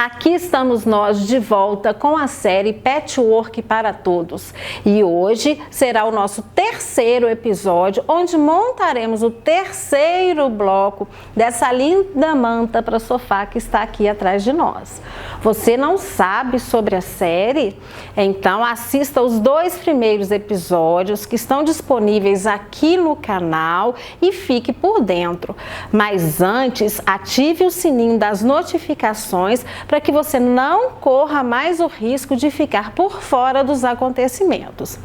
Aqui estamos nós de volta com a série Patchwork para Todos. E hoje será o nosso terceiro episódio, onde montaremos o terceiro bloco dessa linda manta para sofá que está aqui atrás de nós. Você não sabe sobre a série? Então assista os 2 primeiros episódios que estão disponíveis aqui no canal e fique por dentro. Mas antes, ative o sininho das notificações para que você não corra mais o risco de ficar por fora dos acontecimentos.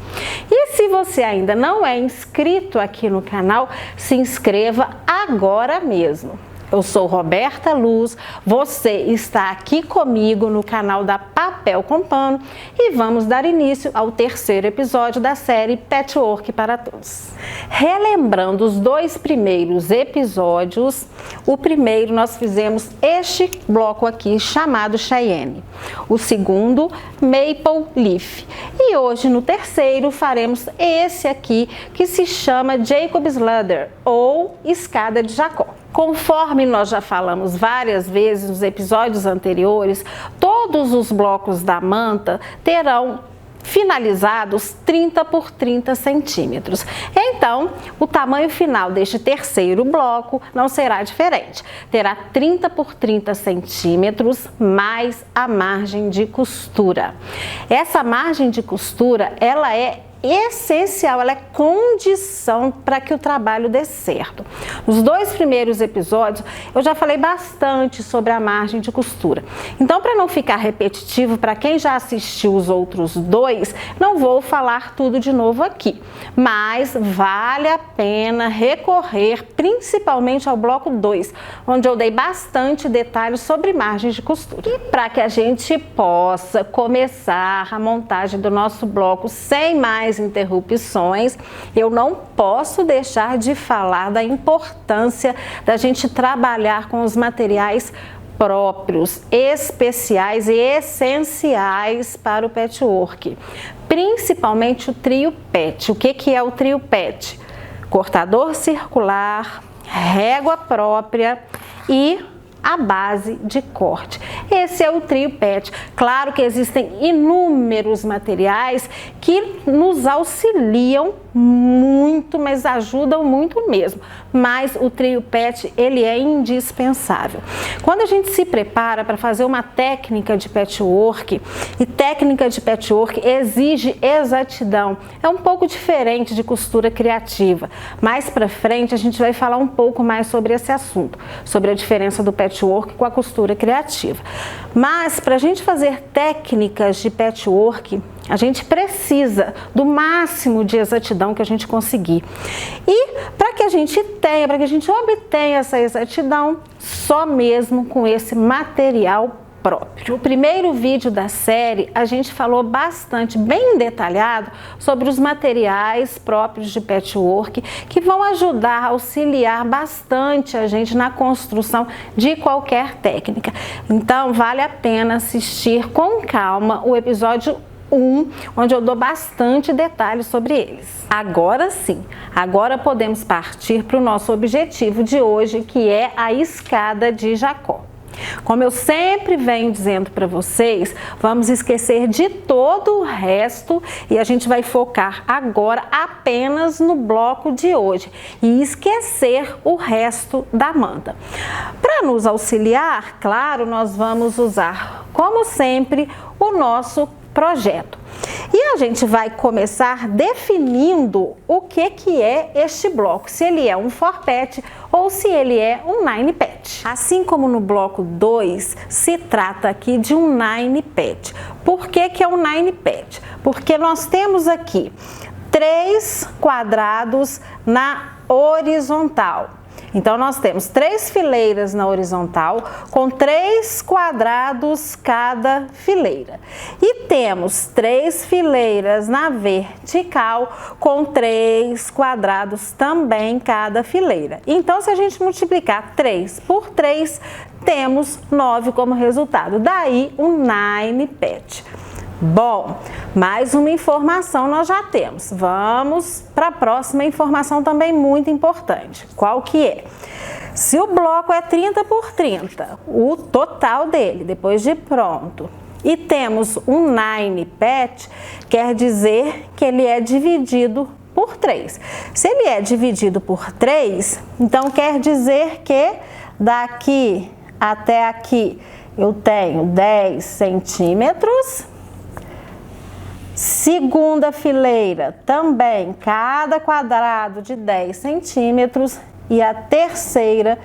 E se você ainda não é inscrito aqui no canal, se inscreva agora mesmo. Eu sou Roberta Luz, você está aqui comigo no canal da Papel com Pano e vamos dar início ao terceiro episódio da série Patchwork para Todos. Relembrando os 2 primeiros episódios, o primeiro nós fizemos este bloco aqui chamado Cheyenne, o segundo Maple Leaf e hoje no terceiro faremos esse aqui que se chama Jacob's Ladder ou Escada de Jacó. Conforme nós já falamos várias vezes nos episódios anteriores, todos os blocos da manta terão finalizados 30 por 30 centímetros. Então, o tamanho final deste terceiro bloco não será diferente. Terá 30 por 30 centímetros mais a margem de costura. Essa margem de costura, ela é essencial, ela é condição para que o trabalho dê certo. Nos 2 primeiros episódios eu já falei bastante sobre a margem de costura. Então, para não ficar repetitivo, para quem já assistiu os outros 2, não vou falar tudo de novo aqui. Mas vale a pena recorrer principalmente ao bloco 2, onde eu dei bastante detalhes sobre margens de costura. E para que a gente possa começar a montagem do nosso bloco sem mais interrupções, eu não posso deixar de falar da importância da gente trabalhar com os materiais próprios, especiais e essenciais para o patchwork, principalmente o trio PET. O que é o trio PET? Cortador circular, régua própria e a base de corte. Esse é o trio PET. Claro que existem inúmeros materiais que nos auxiliam muito, mas ajudam muito mesmo. Mas o trio PET, ele é indispensável. Quando a gente se prepara para fazer uma técnica de patchwork, e técnica de patchwork exige exatidão, é um pouco diferente de costura criativa. Mais para frente a gente vai falar um pouco mais sobre esse assunto, sobre a diferença do patchwork com a costura criativa. Mas para a gente fazer técnicas de patchwork, a gente precisa do máximo de exatidão que a gente conseguir. E para que a gente obtenha essa exatidão, só mesmo com esse material próprio. No primeiro vídeo da série, a gente falou bastante, bem detalhado, sobre os materiais próprios de patchwork que vão ajudar, auxiliar bastante a gente na construção de qualquer técnica. Então, vale a pena assistir com calma o episódio 1, onde eu dou bastante detalhes sobre eles. Agora sim, agora podemos partir para o nosso objetivo de hoje, que é a escada de Jacó. Como eu sempre venho dizendo para vocês, vamos esquecer de todo o resto e a gente vai focar agora apenas no bloco de hoje e esquecer o resto da manta. Para nos auxiliar, claro, nós vamos usar, como sempre, o nosso projeto. E a gente vai começar definindo o que é este bloco, se ele é um 4-pet ou se ele é um 9-pet. Assim como no bloco 2, se trata aqui de um 9-pet. Por que é um 9-pet? Porque nós temos aqui 3 quadrados na horizontal. Então, nós temos 3 fileiras na horizontal, com 3 quadrados cada fileira. E temos 3 fileiras na vertical, com 3 quadrados também cada fileira. Então, se a gente multiplicar 3 por 3, temos 9 como resultado. Daí, um 9-pet. Bom, mais uma informação nós já temos. Vamos para a próxima informação também muito importante. Qual que é? Se o bloco é 30 por 30, o total dele, depois de pronto, e temos um 9 pet, quer dizer que ele é dividido por 3. Se ele é dividido por 3, então quer dizer que daqui até aqui eu tenho 10 centímetros. Segunda fileira também, cada quadrado de 10 centímetros. E a terceira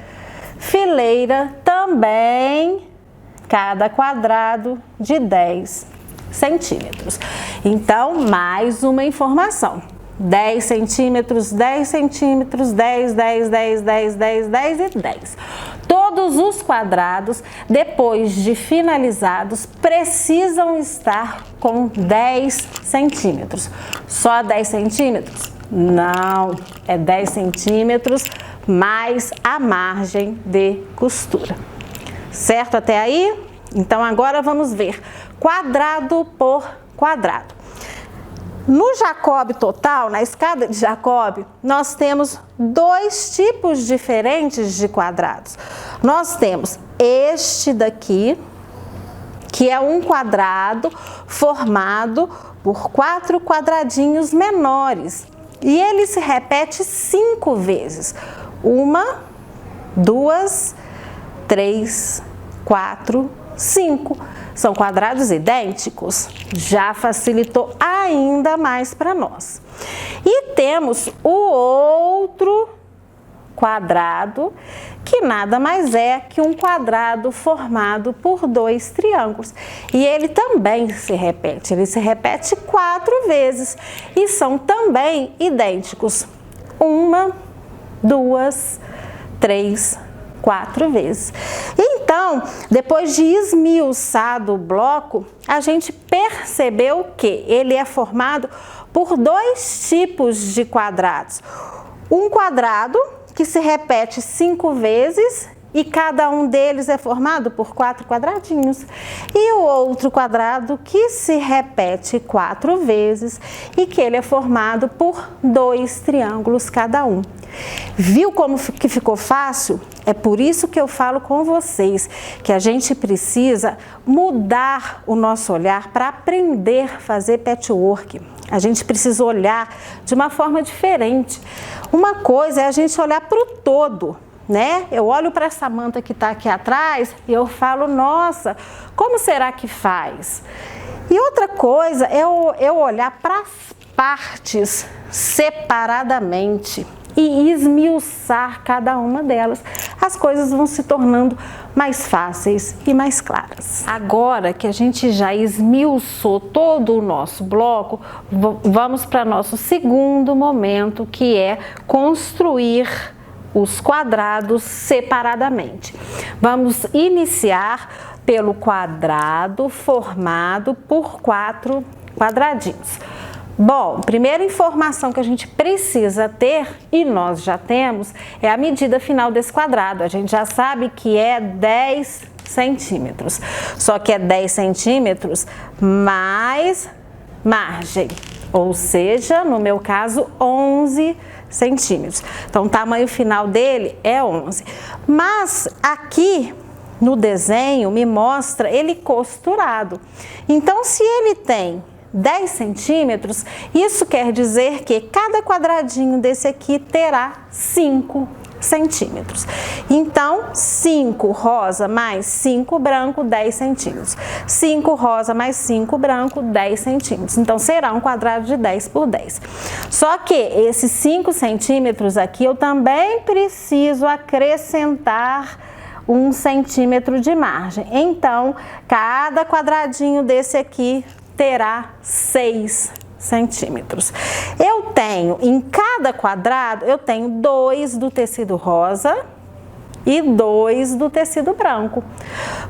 fileira também, cada quadrado de 10 centímetros. Então, mais uma informação. 10 centímetros, 10 centímetros, 10, 10, 10, 10, 10, 10 e 10. Todos os quadrados, depois de finalizados, precisam estar com 10 centímetros. Só 10 centímetros? Não, é 10 centímetros mais a margem de costura. Certo até aí? Então agora vamos ver quadrado por quadrado. No Jacob total, na escada de Jacob, nós temos dois tipos diferentes de quadrados. Nós temos este daqui, que é um quadrado formado por 4 quadradinhos menores. E ele se repete 5 vezes. 1, 2, 3, 4, 5. São quadrados idênticos, já facilitou ainda mais para nós. E temos o outro quadrado, que nada mais é que um quadrado formado por 2 triângulos. E ele também se repete, ele se repete 4 vezes e são também idênticos. 1, 2, 3, 4 vezes. Então, depois de esmiuçado o bloco, a gente percebeu que ele é formado por 2 tipos de quadrados. Um quadrado que se repete 5 vezes e cada um deles é formado por 4 quadradinhos. E o outro quadrado que se repete 4 vezes e que ele é formado por 2 triângulos cada um. Viu como que ficou fácil? É por isso que eu falo com vocês que a gente precisa mudar o nosso olhar para aprender a fazer patchwork. A gente precisa olhar de uma forma diferente. Uma coisa é a gente olhar para o todo, né? Eu olho para essa manta que está aqui atrás e eu falo, nossa, como será que faz? E outra coisa é eu olhar para as partes separadamente e esmiuçar cada uma delas. As coisas vão se tornando mais fáceis e mais claras. Agora que a gente já esmiuçou todo o nosso bloco, vamos para nosso segundo momento, que é construir os quadrados separadamente. Vamos iniciar pelo quadrado formado por 4 quadradinhos. Bom, primeira informação que a gente precisa ter, e nós já temos, é a medida final desse quadrado. A gente já sabe que é 10 centímetros. Só que é 10 centímetros mais margem, ou seja, no meu caso, 11 centímetros. Então, o tamanho final dele é 11. Mas aqui no desenho me mostra ele costurado. Então, se ele tem 10 centímetros, isso quer dizer que cada quadradinho desse aqui terá 5 centímetros. Então, 5 rosa mais 5 branco, 10 centímetros. 5 rosa mais 5 branco, 10 centímetros. Então, será um quadrado de 10 por 10. Só que esses 5 centímetros aqui, eu também preciso acrescentar 1 centímetro de margem. Então, cada quadradinho desse aqui terá 6 centímetros. Eu tenho, em cada quadrado, eu tenho 2 do tecido rosa e 2 do tecido branco.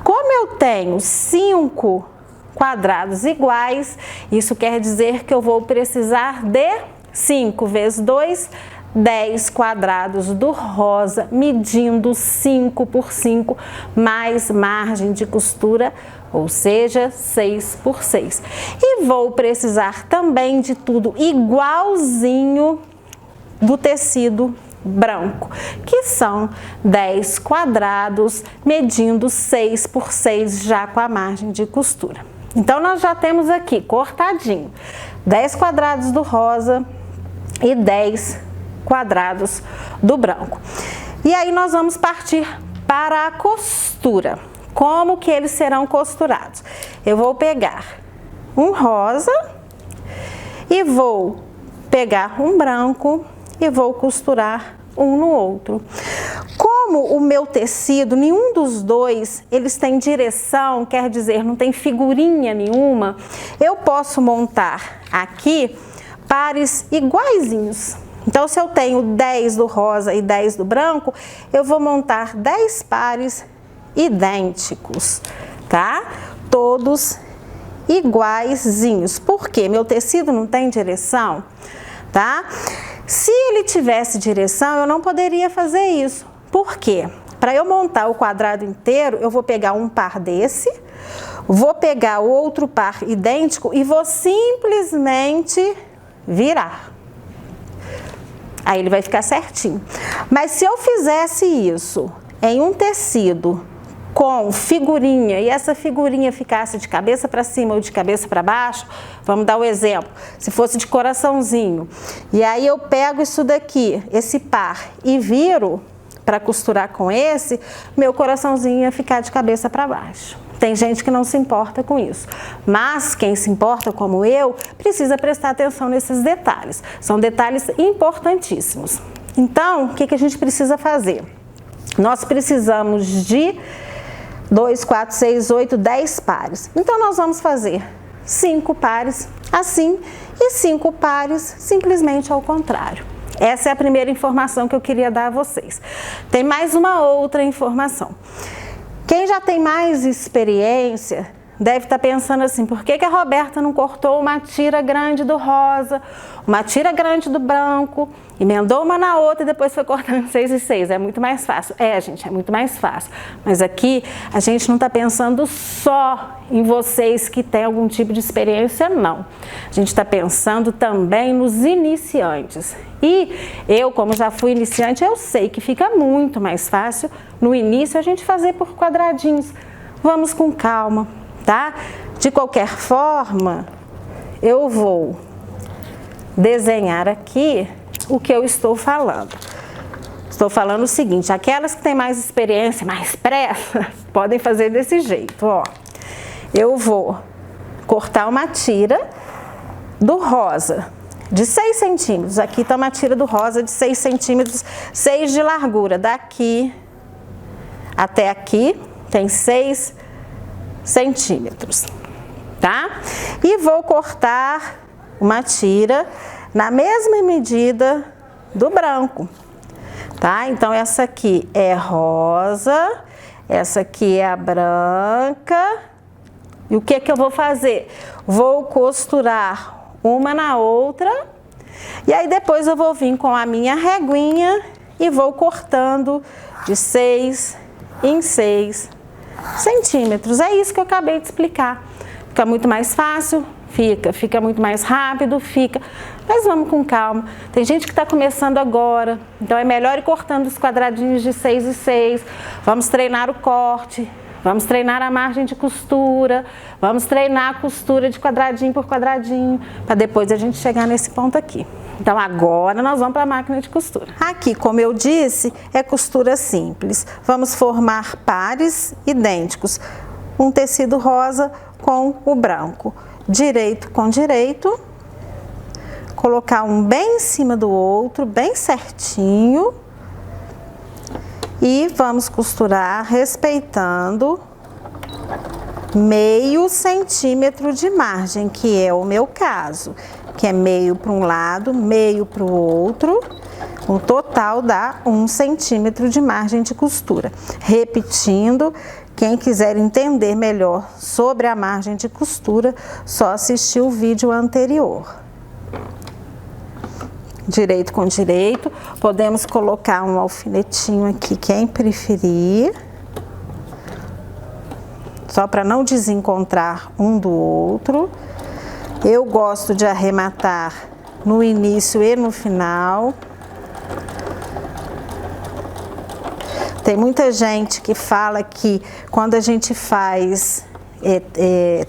Como eu tenho 5 quadrados iguais, isso quer dizer que eu vou precisar de 5 vezes 2, 10 quadrados do rosa, medindo 5 por 5, mais margem de costura, ou seja, 6 por 6. E vou precisar também de tudo igualzinho do tecido branco, que são 10 quadrados, medindo 6 por 6 já com a margem de costura. Então, nós já temos aqui cortadinho 10 quadrados do rosa e 10 quadrados do branco. E aí, nós vamos partir para a costura. Como que eles serão costurados? Eu vou pegar um rosa e vou pegar um branco e vou costurar um no outro. Como o meu tecido, nenhum dos dois, eles têm direção, quer dizer, não tem figurinha nenhuma, eu posso montar aqui pares iguaizinhos. Então, se eu tenho 10 do rosa e 10 do branco, eu vou montar 10 pares idênticos, tá? Todos iguaizinhos. Por quê? Meu tecido não tem direção, tá? Se ele tivesse direção, eu não poderia fazer isso. Por quê? Para eu montar o quadrado inteiro, eu vou pegar um par desse, vou pegar o outro par idêntico e vou simplesmente virar. Aí ele vai ficar certinho. Mas se eu fizesse isso em um tecido com figurinha e essa figurinha ficasse de cabeça para cima ou de cabeça para baixo, vamos dar o exemplo, se fosse de coraçãozinho, e aí eu pego isso daqui, esse par, e viro para costurar com esse, meu coraçãozinho ia ficar de cabeça para baixo. Tem gente que não se importa com isso, mas quem se importa como eu, precisa prestar atenção nesses detalhes. São detalhes importantíssimos. Então, o que a gente precisa fazer? Nós precisamos de 2, 4, 6, 8, 10 pares. Então, nós vamos fazer 5 pares assim e 5 pares simplesmente ao contrário. Essa é a primeira informação que eu queria dar a vocês. Tem mais uma outra informação. Quem já tem mais experiência deve estar pensando assim, por que a Roberta não cortou uma tira grande do rosa, uma tira grande do branco, emendou uma na outra e depois foi cortando 6 e 6, é muito mais fácil. É, gente, é muito mais fácil. Mas aqui a gente não está pensando só em vocês que têm algum tipo de experiência, não. A gente está pensando também nos iniciantes. E eu, como já fui iniciante, eu sei que fica muito mais fácil no início a gente fazer por quadradinhos. Vamos com calma, tá? De qualquer forma, eu vou desenhar aqui o que eu estou falando. Estou falando o seguinte, aquelas que têm mais experiência, mais pressa, podem fazer desse jeito, ó. Eu vou cortar uma tira do rosa de 6 centímetros. Aqui está uma tira do rosa de 6 centímetros, 6 de largura. Daqui até aqui tem 6 centímetros, tá? E vou cortar uma tira na mesma medida do branco, tá? Então, essa aqui é rosa, essa aqui é a branca. E o que eu vou fazer? Vou costurar uma na outra, e aí depois eu vou vir com a minha reguinha e vou cortando de 6 em 6 centímetros. É isso que eu acabei de explicar. Fica muito mais fácil, fica muito mais rápido, mas vamos com calma. Tem gente que está começando agora, então é melhor ir cortando os quadradinhos de 6 e 6. Vamos treinar o corte. Vamos treinar a margem de costura, vamos treinar a costura de quadradinho por quadradinho, para depois a gente chegar nesse ponto aqui. Então, agora nós vamos para a máquina de costura. Aqui, como eu disse, é costura simples. Vamos formar pares idênticos. Um tecido rosa com o branco. Direito com direito. Colocar um bem em cima do outro, bem certinho. E vamos costurar respeitando meio centímetro de margem, que é o meu caso, que é meio para um lado, meio para o outro. O total dá 1 centímetro de margem de costura. Repetindo, quem quiser entender melhor sobre a margem de costura, só assistir o vídeo anterior. Direito com direito, podemos colocar um alfinetinho aqui, quem preferir, só para não desencontrar um do outro. Eu gosto de arrematar no início e no final, Tem muita gente que fala que quando a gente faz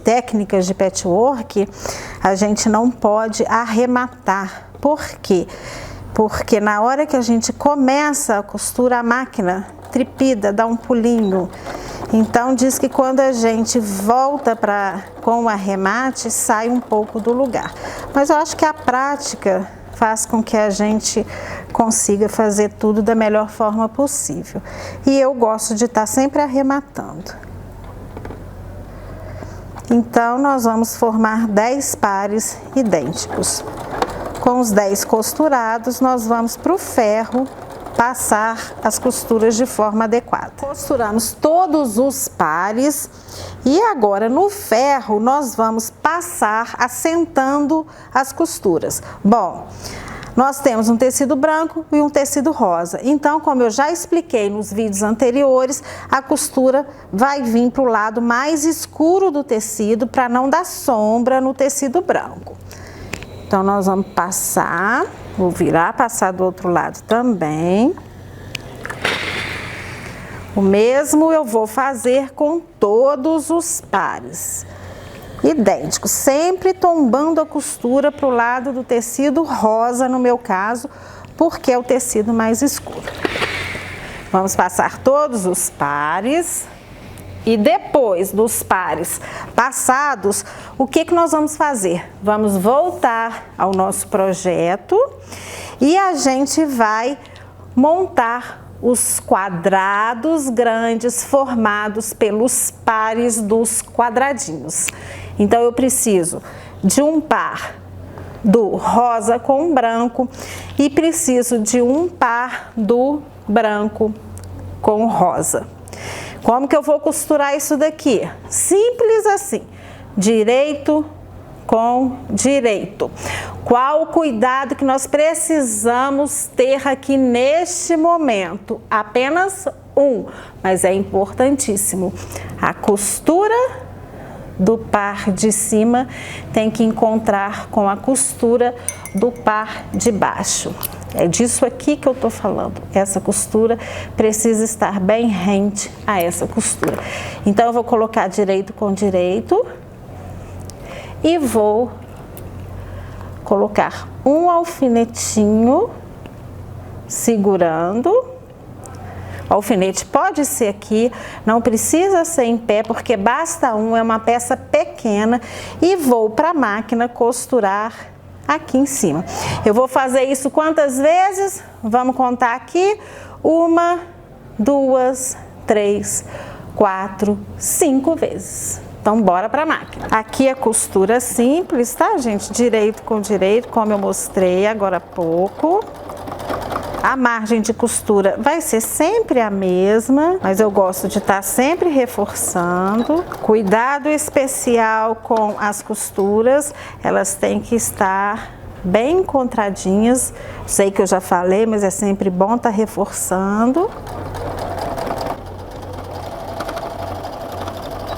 técnicas de patchwork, a gente não pode arrematar. Por quê? Porque na hora que a gente começa a costura, a máquina tripida, dá um pulinho. Então diz que quando a gente volta com o arremate, sai um pouco do lugar. Mas eu acho que a prática faz com que a gente consiga fazer tudo da melhor forma possível. E eu gosto de estar sempre arrematando. Então, nós vamos formar 10 pares idênticos. Com os 10 costurados, nós vamos para o ferro passar as costuras de forma adequada. Costuramos todos os pares e agora no ferro nós vamos passar assentando as costuras. Bom, nós temos um tecido branco e um tecido rosa. Então, como eu já expliquei nos vídeos anteriores, a costura vai vir para o lado mais escuro do tecido para não dar sombra no tecido branco. Então, nós vamos passar, vou virar, passar do outro lado também. O mesmo eu vou fazer com todos os pares. Idêntico, sempre tombando a costura para o lado do tecido rosa, no meu caso, porque é o tecido mais escuro. Vamos passar todos os pares e depois dos pares passados, o que nós vamos fazer? Vamos voltar ao nosso projeto e a gente vai montar os quadrados grandes formados pelos pares dos quadradinhos. Então, eu preciso de um par do rosa com branco e preciso de um par do branco com rosa. Como que eu vou costurar isso daqui? Simples assim, direito com direito. Qual o cuidado que nós precisamos ter aqui neste momento? Apenas um, mas é importantíssimo. A costura do par de cima tem que encontrar com a costura do par de baixo. É disso aqui que eu tô falando. Essa costura precisa estar bem rente a essa costura. Então, eu vou colocar direito com direito e vou colocar um alfinetinho segurando. O alfinete pode ser aqui, não precisa ser em pé, porque basta um, é uma peça pequena, e vou para a máquina costurar aqui em cima. Eu vou fazer isso quantas vezes? Vamos contar aqui. 1, 2, 3, 4, 5 vezes. Então, bora para a máquina. Aqui é costura simples, tá, gente? Direito com direito, como eu mostrei agora há pouco. A margem de costura vai ser sempre a mesma, mas eu gosto de estar sempre reforçando. Cuidado especial com as costuras, elas têm que estar bem encontradinhas. Sei que eu já falei, mas é sempre bom estar reforçando.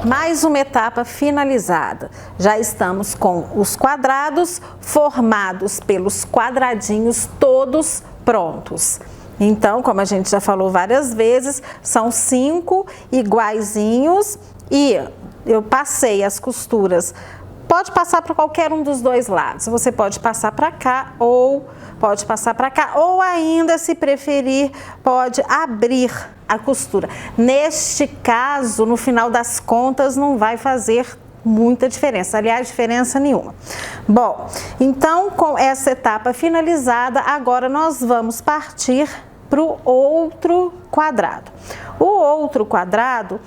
Mais uma etapa finalizada. Já estamos com os quadrados formados pelos quadradinhos todos prontos. Então, como a gente já falou várias vezes, são 5 iguaizinhos e eu passei as costuras. Pode passar para qualquer um dos dois lados. Você pode passar para cá ou pode passar para cá, ou ainda, se preferir, pode abrir a costura. Neste caso, no final das contas, não vai fazer muita diferença, aliás, diferença nenhuma. Bom, então, com essa etapa finalizada, agora nós vamos partir para o outro quadrado. O outro quadrado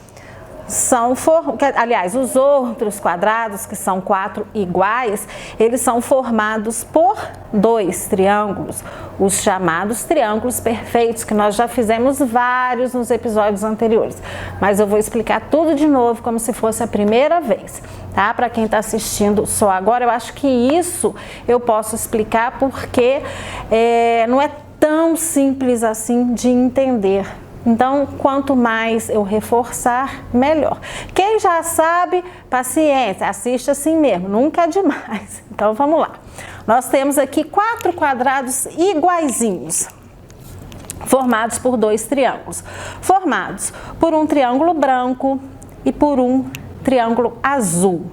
aliás, os outros quadrados, que são 4 iguais, eles são formados por 2 triângulos, os chamados triângulos perfeitos, que nós já fizemos vários nos episódios anteriores. Mas eu vou explicar tudo de novo, como se fosse a primeira vez, tá? Para quem está assistindo só agora, eu acho que isso eu posso explicar porque não é tão simples assim de entender. Então, quanto mais eu reforçar, melhor. Quem já sabe, paciência, assiste assim mesmo, nunca é demais. Então, vamos lá. Nós temos aqui 4 quadrados iguaizinhos. formados por dois triângulos, formados por um triângulo branco e por um triângulo azul.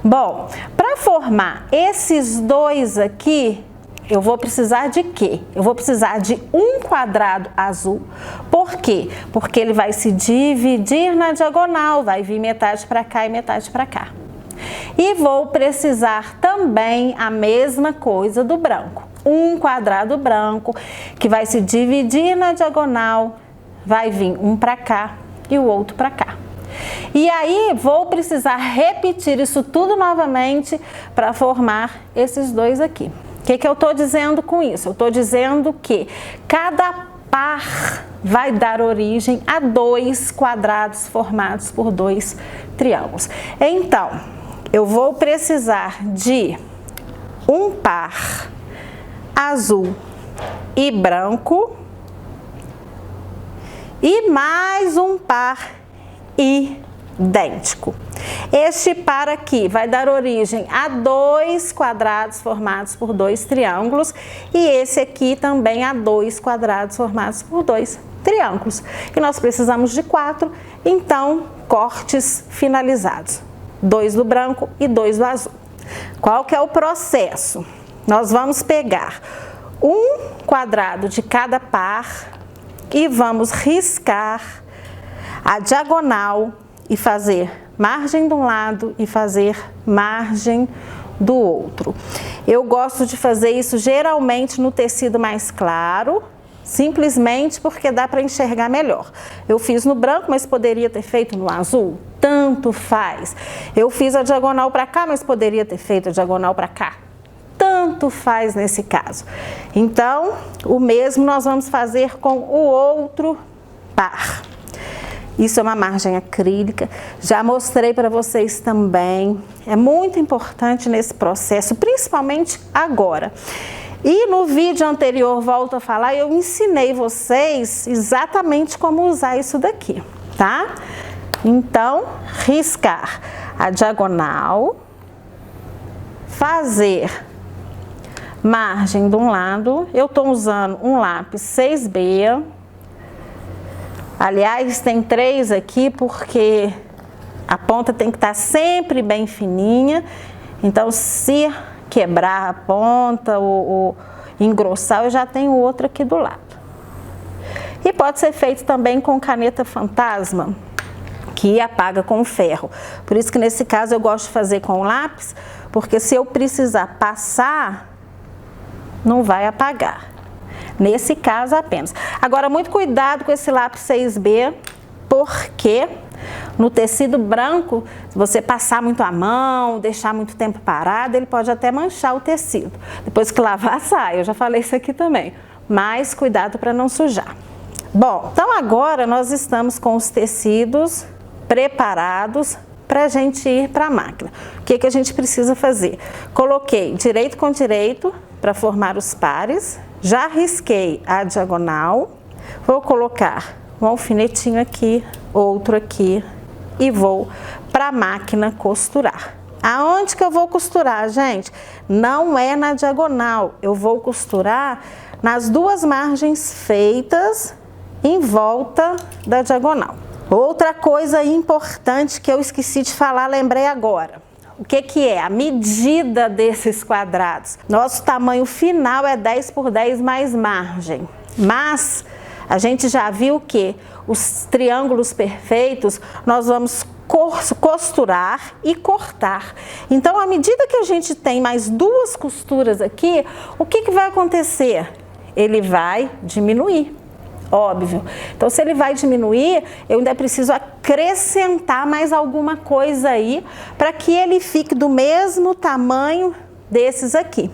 Bom, para formar esses dois aqui, eu vou precisar de quê? Eu vou precisar de um quadrado azul. Por quê? Porque ele vai se dividir na diagonal, vai vir metade para cá e metade para cá. E vou precisar também a mesma coisa do branco. Um quadrado branco que vai se dividir na diagonal, vai vir um para cá e o outro para cá. E aí vou precisar repetir isso tudo novamente para formar esses dois aqui. O que eu estou dizendo com isso? Eu estou dizendo que cada par vai dar origem a dois quadrados formados por dois triângulos. Então, eu vou precisar de um par azul e branco e mais um par idêntico. Este par aqui vai dar origem a dois quadrados formados por dois triângulos e esse aqui também a dois quadrados formados por dois triângulos. E nós precisamos de 4, então cortes finalizados. 2 do branco e 2 do azul. Qual que é o processo? Nós vamos pegar um quadrado de cada par e vamos riscar a diagonal e fazer margem de um lado e fazer margem do outro. Eu gosto de fazer isso geralmente no tecido mais claro, simplesmente porque dá para enxergar melhor. Eu fiz no branco, mas poderia ter feito no azul, tanto faz. Eu fiz a diagonal para cá, mas poderia ter feito a diagonal para cá. Tanto faz nesse caso. Então, o mesmo nós vamos fazer com o outro par. Isso é uma margem acrílica, já mostrei para vocês também, é muito importante nesse processo, principalmente agora. E no vídeo anterior, volto a falar, eu ensinei vocês exatamente como usar isso daqui, tá? Então, riscar a diagonal, fazer margem de um lado, eu estou usando um lápis 6B, aliás, tem 3 aqui porque a ponta tem que estar sempre bem fininha, então se quebrar a ponta ou engrossar, eu já tenho outro aqui do lado. E pode ser feito também com caneta fantasma, que apaga com ferro. Por isso que nesse caso eu gosto de fazer com lápis, porque se eu precisar passar, não vai apagar. Nesse caso apenas. Agora, muito cuidado com esse lápis 6B, porque no tecido branco, se você passar muito a mão, deixar muito tempo parado, ele pode até manchar o tecido. Depois que lavar, sai. Eu já falei isso aqui também. Mas cuidado para não sujar. Bom, então agora nós estamos com os tecidos preparados para a gente ir para a máquina. O que que a gente precisa fazer? Coloquei direito com direito para formar os pares. Já risquei a diagonal, vou colocar um alfinetinho aqui, outro aqui e vou para a máquina costurar. Aonde que eu vou costurar, gente? Não é na diagonal, eu vou costurar nas duas margens feitas em volta da diagonal. Outra coisa importante que eu esqueci de falar, lembrei agora. O que que é? A medida desses quadrados. Nosso tamanho final é 10 por 10 mais margem. Mas a gente já viu que os triângulos perfeitos nós vamos costurar e cortar. Então, à medida que a gente tem mais 2 costuras aqui, o que que vai acontecer? Ele vai diminuir. Óbvio. Então, se ele vai diminuir, eu ainda preciso acrescentar mais alguma coisa aí para que ele fique do mesmo tamanho desses aqui.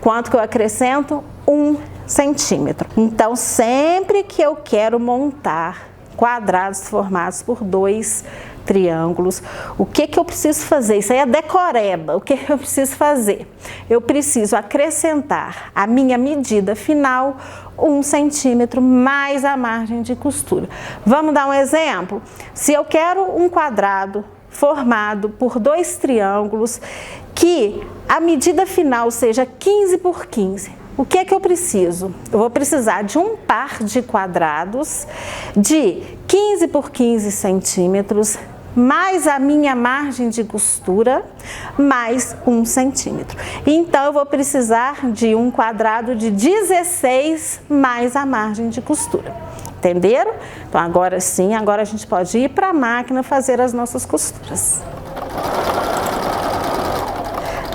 Quanto que eu acrescento? 1 centímetro. Então, sempre que eu quero montar quadrados formados por 2 triângulos, o que que eu preciso fazer? Isso aí é decoreba. O que que eu preciso fazer? Eu preciso acrescentar a minha medida final, 1 centímetro mais a margem de costura. Vamos dar um exemplo? Se eu quero um quadrado formado por 2 triângulos, que a medida final seja 15 por 15. o que é que eu preciso? Eu vou precisar de um par de quadrados de 15 por 15 centímetros, mais a minha margem de costura, mais 1 centímetro. Então, eu vou precisar de um quadrado de 16 mais a margem de costura. Entenderam? Então, agora sim, agora a gente pode ir para a máquina fazer as nossas costuras.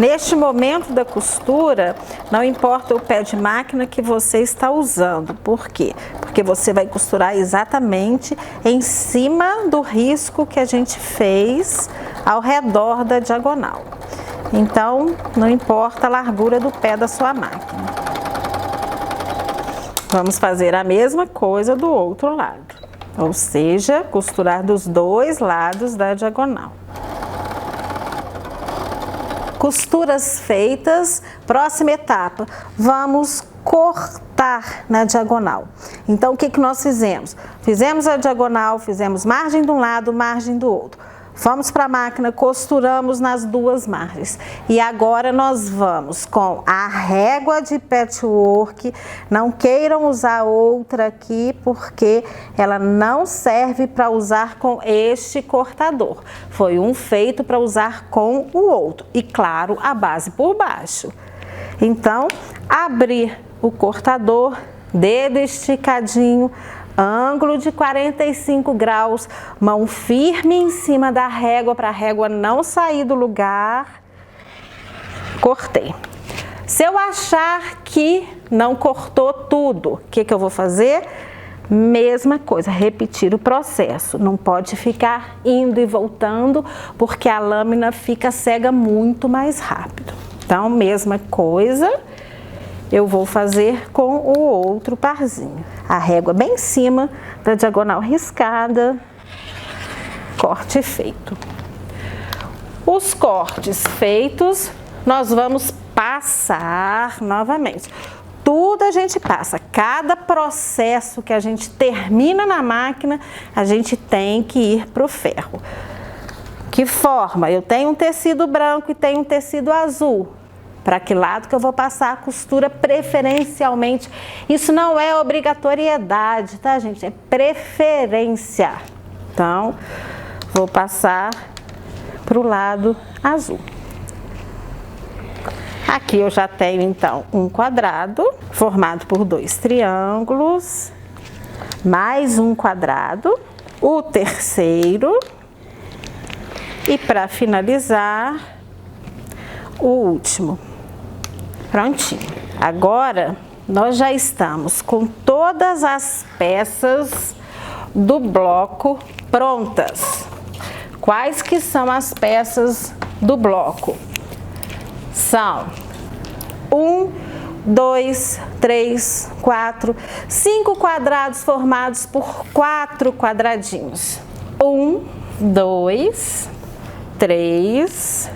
Neste momento da costura, não importa o pé de máquina que você está usando. Por quê? Porque você vai costurar exatamente em cima do risco que a gente fez ao redor da diagonal. Então, não importa a largura do pé da sua máquina. Vamos fazer a mesma coisa do outro lado, ou seja, costurar dos dois lados da diagonal. Costuras feitas, próxima etapa, vamos cortar na diagonal. Então, o que que nós fizemos? Fizemos a diagonal, fizemos margem de um lado, margem do outro. Vamos para a máquina, costuramos nas duas margens. E agora nós vamos com a régua de patchwork. Não queiram usar outra aqui, porque ela não serve para usar com este cortador. Foi um feito para usar com o outro. E claro, a base por baixo. Então, abrir o cortador, dedo esticadinho, ângulo de 45 graus, mão firme em cima da régua para a régua não sair do lugar. Cortei. Se eu achar que não cortou tudo, o que que eu vou fazer? Mesma coisa, repetir o processo. Não pode ficar indo e voltando, porque a lâmina fica cega muito mais rápido. Então, mesma coisa, eu vou fazer com o outro parzinho. A régua bem em cima da diagonal riscada, corte feito. Os cortes feitos, nós vamos passar novamente. Tudo a gente passa, cada processo que a gente termina na máquina, a gente tem que ir para o ferro. Que forma? Eu tenho um tecido branco e tenho um tecido azul. Para que lado que eu vou passar a costura preferencialmente? Isso não é obrigatoriedade, tá, gente? É preferência. Então, vou passar para o lado azul. Aqui eu já tenho, então, um quadrado formado por dois triângulos, mais um quadrado, o terceiro, e para finalizar, o último. Prontinho. Agora, nós já estamos com todas as peças do bloco prontas. Quais que são as peças do bloco? São 1, 2, 3, 4, 5 quadrados formados por 4 quadradinhos. 1, 2, 3,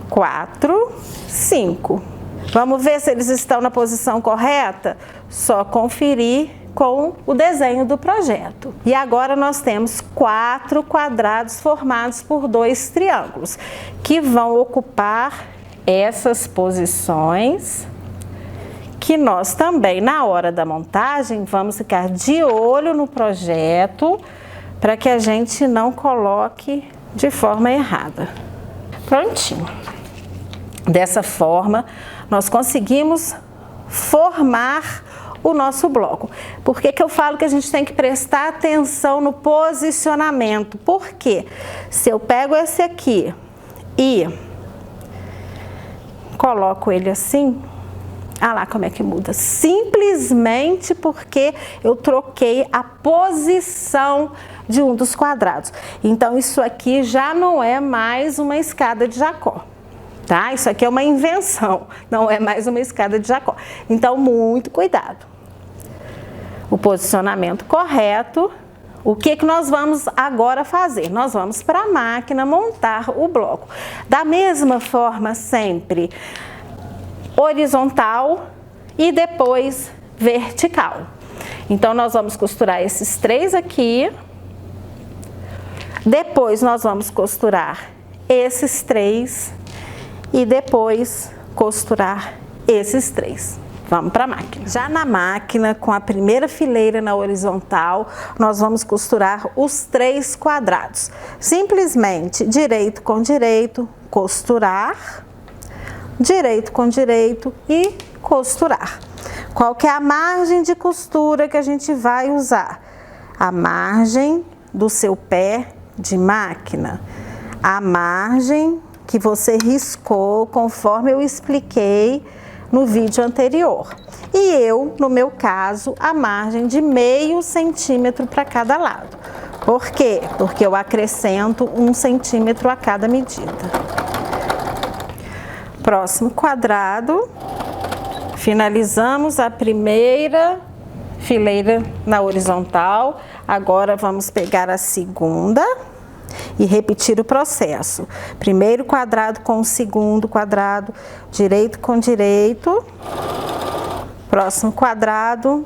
4, 5. Vamos ver se eles estão na posição correta? Só conferir com o desenho do projeto. E agora nós temos 4 quadrados formados por 2 triângulos, que vão ocupar essas posições, que nós também, na hora da montagem, vamos ficar de olho no projeto, para que a gente não coloque de forma errada. Prontinho. Dessa forma, nós conseguimos formar o nosso bloco. Por que que eu falo que a gente tem que prestar atenção no posicionamento? Porque se eu pego esse aqui e coloco ele assim, olha lá como é que muda. Simplesmente porque eu troquei a posição de um dos quadrados. Então, isso aqui já não é mais uma escada de Jacó. Tá? Isso aqui é uma invenção, não é mais uma escada de Jacó. Então, muito cuidado. O posicionamento correto. O que que nós vamos agora fazer? Nós vamos para a máquina montar o bloco. Da mesma forma, sempre horizontal e depois vertical. Então, nós vamos costurar esses 3 aqui. Depois, nós vamos costurar esses 3. E depois costurar esses 3. Vamos para a máquina. Já na máquina, com a primeira fileira na horizontal, nós vamos costurar os 3 quadrados. Simplesmente direito com direito, costurar, direito com direito e costurar. Qual que é a margem de costura que a gente vai usar? A margem do seu pé de máquina, a margem que você riscou conforme eu expliquei no vídeo anterior. E eu, no meu caso, a margem de meio centímetro para cada lado. Por quê? Porque eu acrescento 1 centímetro a cada medida. Próximo quadrado, finalizamos a primeira fileira na horizontal. Agora vamos pegar a segunda e repetir o processo. Primeiro quadrado com o segundo quadrado, direito com direito. Próximo quadrado.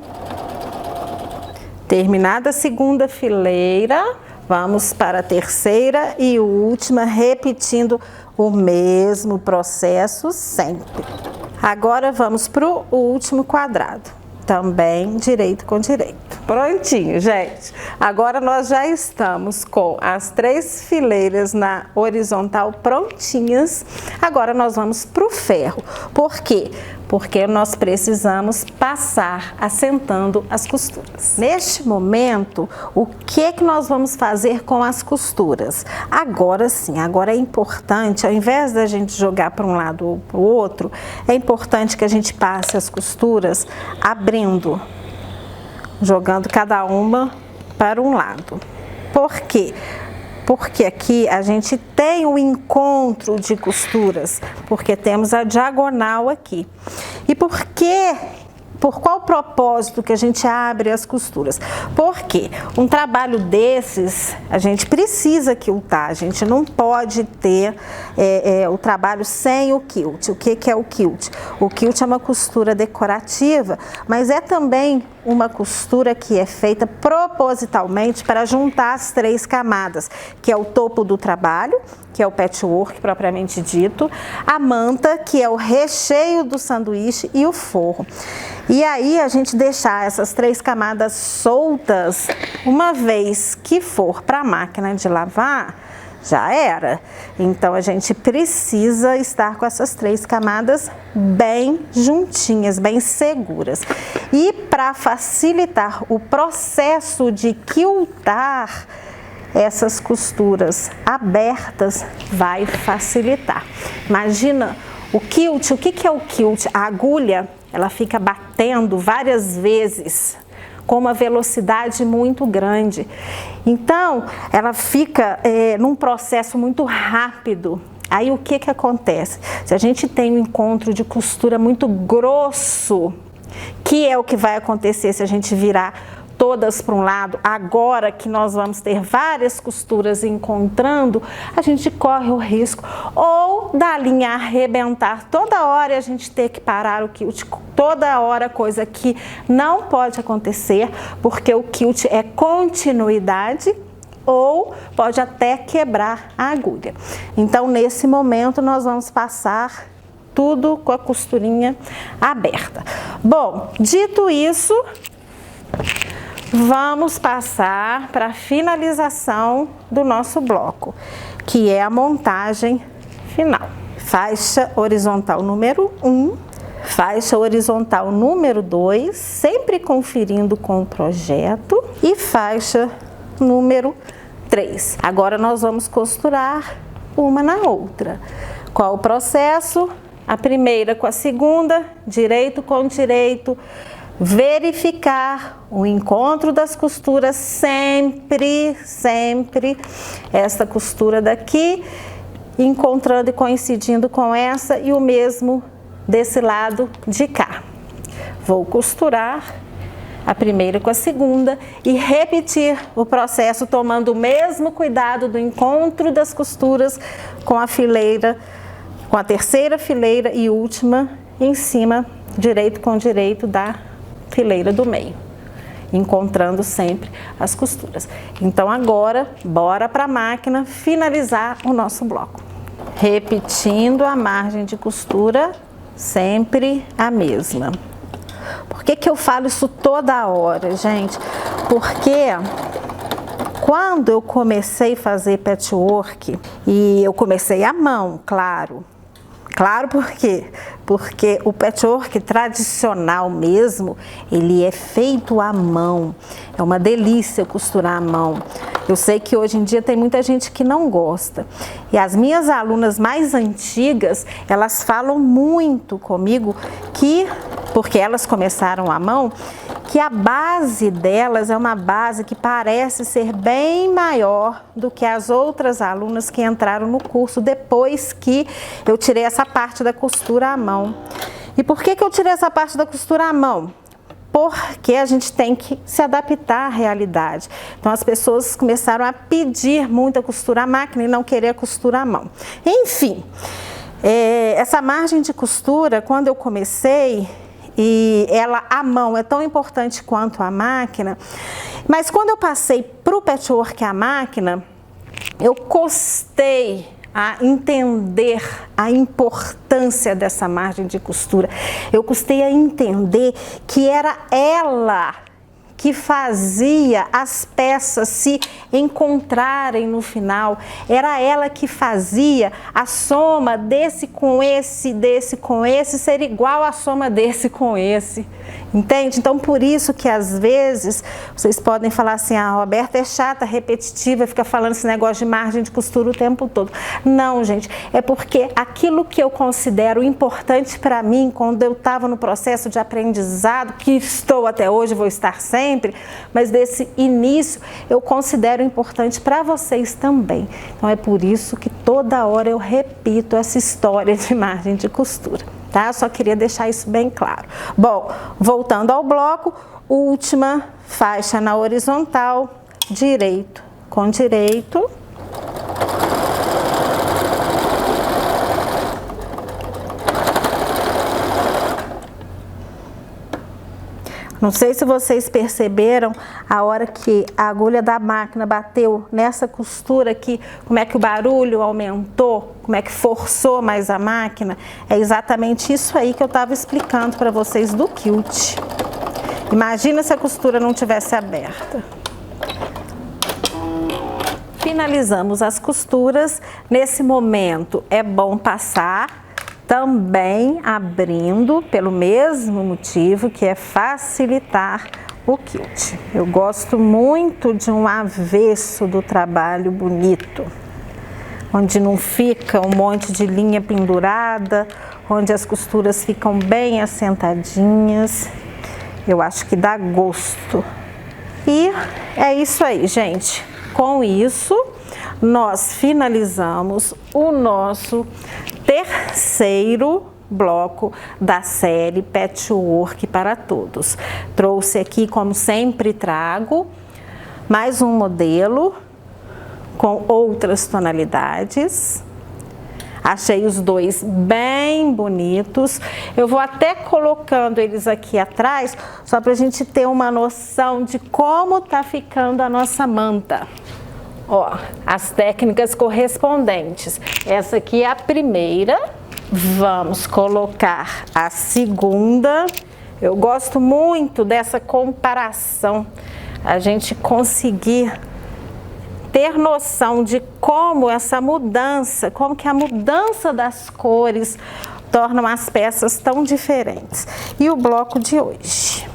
Terminada a segunda fileira, vamos para a terceira e última, repetindo o mesmo processo sempre. Agora vamos para o último quadrado. Também direito com direito. Prontinho, gente. Agora nós já estamos com as 3 fileiras na horizontal prontinhas. Agora nós vamos para o ferro. Por quê? Porque nós precisamos passar assentando as costuras. Neste momento, o que nós vamos fazer com as costuras? Agora sim, agora é importante, ao invés da gente jogar para um lado ou para o outro, é importante que a gente passe as costuras abrindo, jogando cada uma para um lado. Por quê? Porque aqui a gente tem o encontro de costuras, porque temos a diagonal aqui. E por qual propósito que a gente abre as costuras? Porque um trabalho desses, a gente precisa quiltar, a gente não pode ter o trabalho sem o quilt. O que é o quilt? O quilt é uma costura decorativa, mas é também uma costura que é feita propositalmente para juntar as 3 camadas, que é o topo do trabalho, que é o patchwork propriamente dito, a manta, que é o recheio do sanduíche, e o forro. E aí a gente deixar essas 3 camadas soltas, uma vez que for para a máquina de lavar, já era. Então a gente precisa estar com essas 3 camadas bem juntinhas, bem seguras. E para facilitar o processo de quiltar, essas costuras abertas vai facilitar. Imagina o quilt, o que é o quilt? A agulha, ela fica batendo várias vezes com uma velocidade muito grande. Então, ela fica num processo muito rápido. Aí o que acontece? Se a gente tem um encontro de costura muito grosso, que é o que vai acontecer se a gente virar todas para um lado, agora que nós vamos ter várias costuras encontrando, a gente corre o risco ou da linha arrebentar toda hora e a gente ter que parar o quilt toda hora, coisa que não pode acontecer, porque o quilt é continuidade, ou pode até quebrar a agulha. Então, nesse momento, nós vamos passar tudo com a costurinha aberta. Bom, dito isso, vamos passar para a finalização do nosso bloco, que é a montagem final. Faixa horizontal número 1, faixa horizontal número 2, sempre conferindo com o projeto, e faixa número 3. Agora nós vamos costurar uma na outra. Qual o processo? A primeira com a segunda, direito com direito, verificar o encontro das costuras sempre essa costura daqui, encontrando e coincidindo com essa, e o mesmo desse lado de cá. Vou costurar a primeira com a segunda e repetir o processo tomando o mesmo cuidado do encontro das costuras com a fileira, com a terceira fileira e última em cima, direito com direito da fileira do meio, encontrando sempre as costuras. Então agora, bora para a máquina finalizar o nosso bloco. Repetindo a margem de costura, sempre a mesma. Por que eu falo isso toda hora, gente? Porque quando eu comecei a fazer patchwork, e eu comecei à mão, claro. Claro, por quê? Porque o patchwork tradicional mesmo, ele é feito à mão. É uma delícia costurar à mão. Eu sei que hoje em dia tem muita gente que não gosta. E as minhas alunas mais antigas, elas falam muito comigo que, porque elas começaram à mão, que a base delas é uma base que parece ser bem maior do que as outras alunas que entraram no curso depois que eu tirei essa parte da costura à mão. E por que eu tirei essa parte da costura à mão? Porque a gente tem que se adaptar à realidade. Então as pessoas começaram a pedir muita costura à máquina e não querer costura à mão. Enfim, essa margem de costura, quando eu comecei, e ela à mão é tão importante quanto a máquina, mas quando eu passei para o patchwork à máquina, eu custei a entender a importância dessa margem de costura. Eu custei a entender que era ela que fazia as peças se encontrarem no final. Era ela que fazia a soma desse com esse, desse com esse, ser igual à soma desse com esse. Entende? Então, por isso que às vezes vocês podem falar assim, a Roberta é chata, repetitiva, fica falando esse negócio de margem de costura o tempo todo. Não, gente, é porque aquilo que eu considero importante para mim, quando eu estava no processo de aprendizado, que estou até hoje, vou estar sempre, mas desse início eu considero importante para vocês também. Então, é por isso que toda hora eu repito essa história de margem de costura. Tá? Eu só queria deixar isso bem claro. Bom, voltando ao bloco, última faixa na horizontal, direito com direito. Não sei se vocês perceberam a hora que a agulha da máquina bateu nessa costura aqui, como é que o barulho aumentou, como é que forçou mais a máquina. É exatamente isso aí que eu estava explicando para vocês do quilt. Imagina se a costura não tivesse aberta. Finalizamos as costuras. Nesse momento é bom passar também abrindo, pelo mesmo motivo, que é facilitar o quilt. Eu gosto muito de um avesso do trabalho bonito, onde não fica um monte de linha pendurada, onde as costuras ficam bem assentadinhas. Eu acho que dá gosto. E é isso aí, gente. Com isso, nós finalizamos o nosso terceiro bloco da série Patchwork para Todos. Trouxe aqui, como sempre trago, mais um modelo com outras tonalidades. Achei os dois bem bonitos. Eu vou até colocando eles aqui atrás, só para a gente ter uma noção de como tá ficando a nossa manta. Ó, as técnicas correspondentes. Essa aqui é a primeira. Vamos colocar a segunda. Eu gosto muito dessa comparação. A gente conseguir ter noção de como essa mudança, como que a mudança das cores tornam as peças tão diferentes. E o bloco de hoje.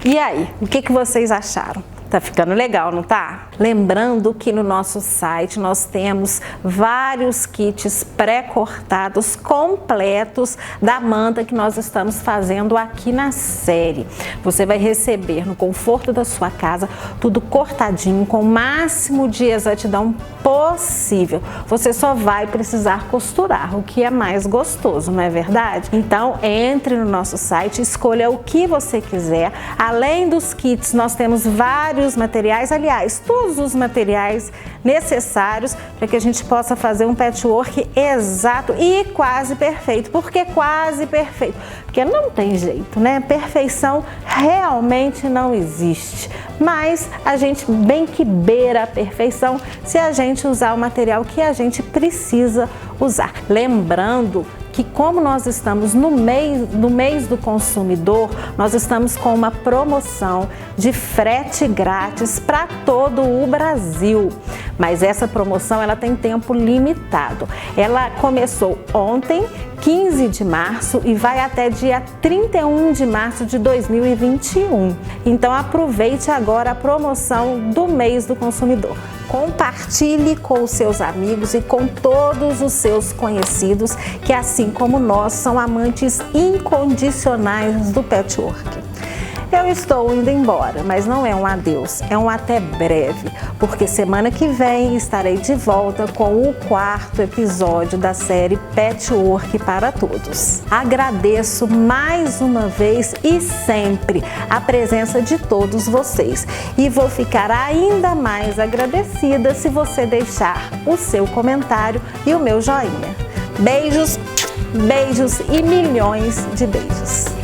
E aí, o que vocês acharam? Tá ficando legal, não tá? Lembrando que no nosso site nós temos vários kits pré-cortados completos da manta que nós estamos fazendo aqui na série. Você vai receber no conforto da sua casa tudo cortadinho com o máximo de exatidão possível. Você só vai precisar costurar, o que é mais gostoso, não é verdade? Então entre no nosso site, escolha o que você quiser. Além dos kits, nós temos vários materiais, aliás, todos os materiais necessários para que a gente possa fazer um patchwork exato e quase perfeito. Por que quase perfeito? Porque não tem jeito, né? Perfeição realmente não existe, mas a gente bem que beira a perfeição se a gente usar o material que a gente precisa usar. Lembrando que como nós estamos no mês do consumidor, nós estamos com uma promoção de frete grátis para todo o Brasil. Mas essa promoção ela tem tempo limitado. Ela começou ontem, 15 de março, e vai até dia 31 de março de 2021. Então aproveite agora a promoção do mês do consumidor. Compartilhe com os seus amigos e com todos os seus conhecidos que, assim como nós, são amantes incondicionais do patchwork. Eu estou indo embora, mas não é um adeus, é um até breve, porque semana que vem estarei de volta com o 4º episódio da série Patchwork para Todos. Agradeço mais uma vez e sempre a presença de todos vocês e vou ficar ainda mais agradecida se você deixar o seu comentário e o meu joinha. Beijos, beijos e milhões de beijos!